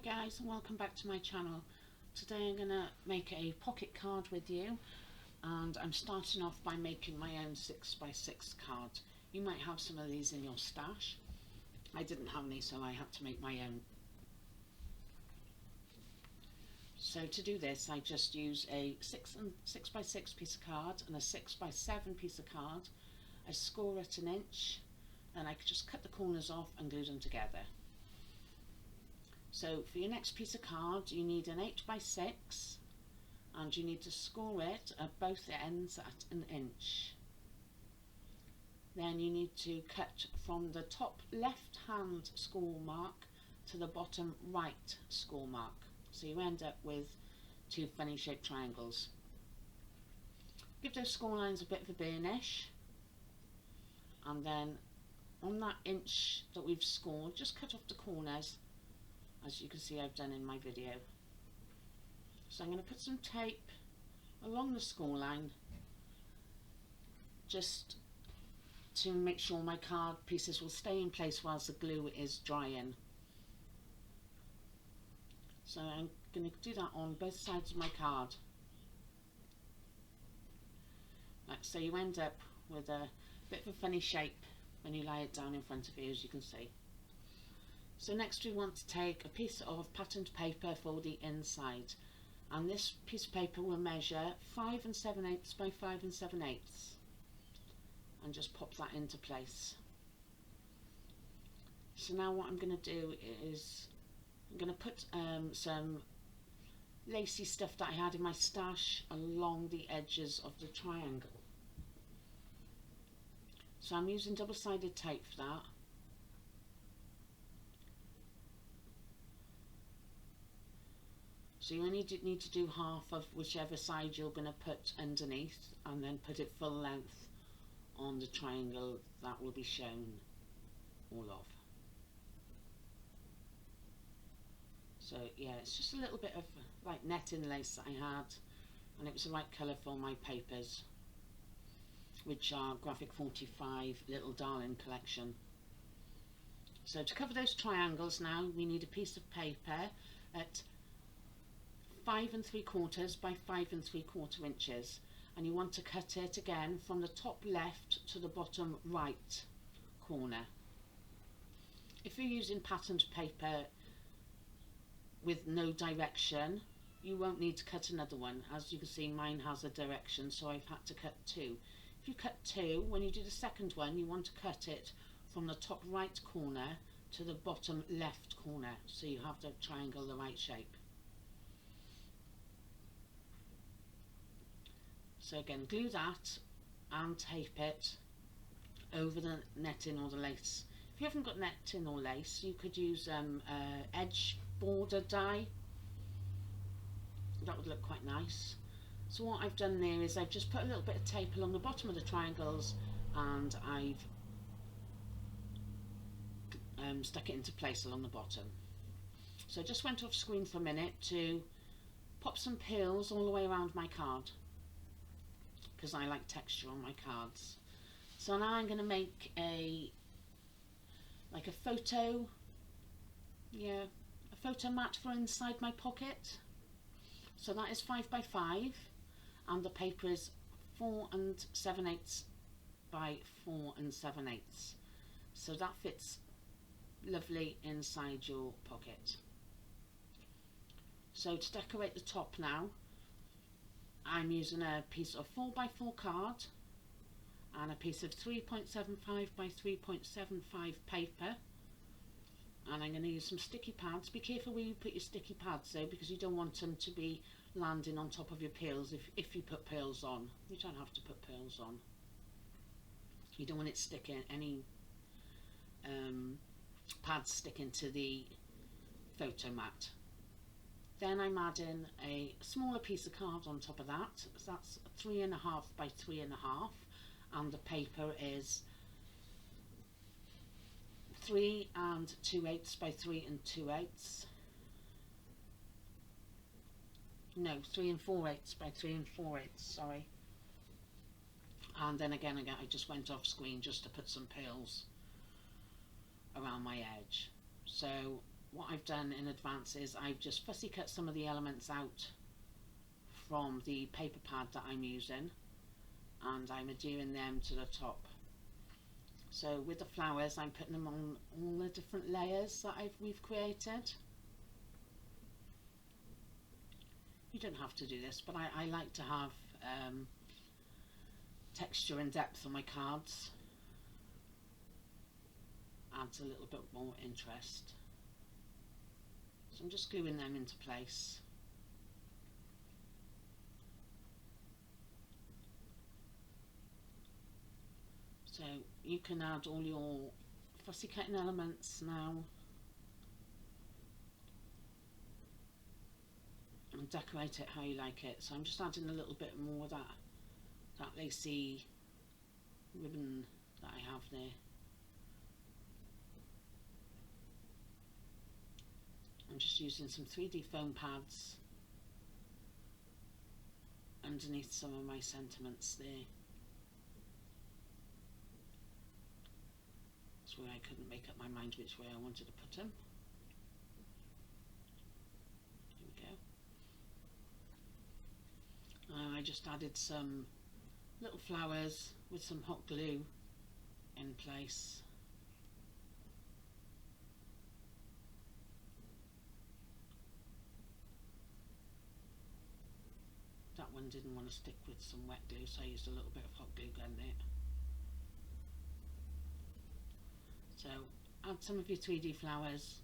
guys, and welcome back to my channel. Today I'm going to make a pocket card with you, and I'm starting off by making my own 6x6 card. You might have some of these in your stash. I didn't have any, so I had to make my own. So to do this, I just use a 6x6 piece of card and a 6x7 piece of card. I score it 1 inch, and I just cut the corners off and glue them together. So for your next piece of card, you need an 8x6, and you need to score it at both ends at 1 inch. Then you need to cut from the top left hand score mark to the bottom right score mark. So you end up with 2 funny shaped triangles. Give those score lines a bit of a burnish, and then on that inch that we've scored, just cut off the corners, as you can see I've done in my video. So I'm going to put some tape along the score line just to make sure my card pieces will stay in place whilst the glue is drying. So I'm going to do that on both sides of my card. So you end up with a bit of a funny shape when you lay it down in front of you, as you can see. So next we want to take a piece of patterned paper for the inside, and this piece of paper will measure 5 7/8 by 5 7/8, and just pop that into place. So now what I'm going to do is I'm going to put some lacy stuff that I had in my stash along the edges of the triangle. So I'm using double-sided tape for that. So you only need to do half of whichever side you're going to put underneath, and then put it full length on the triangle that will be shown all of. So yeah, it's just a little bit of like netting lace that I had, and it was the right colour for my papers, which are Graphic 45 Little Darling collection. So to cover those triangles now, we need a piece of paper at 5 3/4 by 5 3/4 inches, and you want to cut it again from the top left to the bottom right corner. If you're using patterned paper with no direction, you won't need to cut another one. As you can see, mine has a direction, so I've had to cut 2. If you cut 2, when you do the second one, you want to cut it from the top right corner to the bottom left corner, so you have the triangle the right shape. So again, glue that and tape it over the netting or the lace. If you haven't got netting or lace, you could use edge border dye. That would look quite nice. So what I've done there is I've just put a little bit of tape along the bottom of the triangles, and I've stuck it into place along the bottom. So I just went off screen for a minute to pop some pearls all the way around my card, because I like texture on my cards. So now I'm going to make a photo mat for inside my pocket. So that is 5 by 5, and the paper is 4 7/8 by 4 7/8. So that fits lovely inside your pocket. So to decorate the top now, I'm using a piece of 4 by 4 card and a piece of 3.75 by 3.75 paper, and I'm going to use some sticky pads. Be careful where you put your sticky pads though, because you don't want them to be landing on top of your pearls. If you put pearls on, you don't have to put pearls on. You don't want it sticking, any pads sticking to the photo mat. Then I'm adding a smaller piece of card on top of that. So that's 3.5 by 3.5, and the paper is 3 2/8 by 3 2/8. No, 3 4/8 by 3 4/8, sorry. And then again, I just went off screen just to put some pearls around my edge. So what I've done in advance is I've just fussy cut some of the elements out from the paper pad that I'm using, and I'm adhering them to the top. So with the flowers, I'm putting them on all the different layers that we've created. You don't have to do this, but I like to have texture and depth on my cards. Adds a little bit more interest. So I'm just gluing them into place. So you can add all your fussy cutting elements now and decorate it how you like it. So I'm just adding a little bit more of that lacy ribbon that I have there. I'm just using some 3D foam pads underneath some of my sentiments there. That's where I couldn't make up my mind which way I wanted to put them. Here we go. I just added some little flowers with some hot glue in place. That one didn't want to stick with some wet glue, so I used a little bit of hot glue gun there. So add some of your 3D flowers.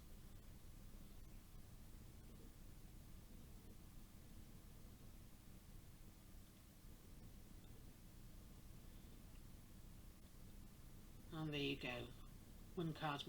And there you go. One card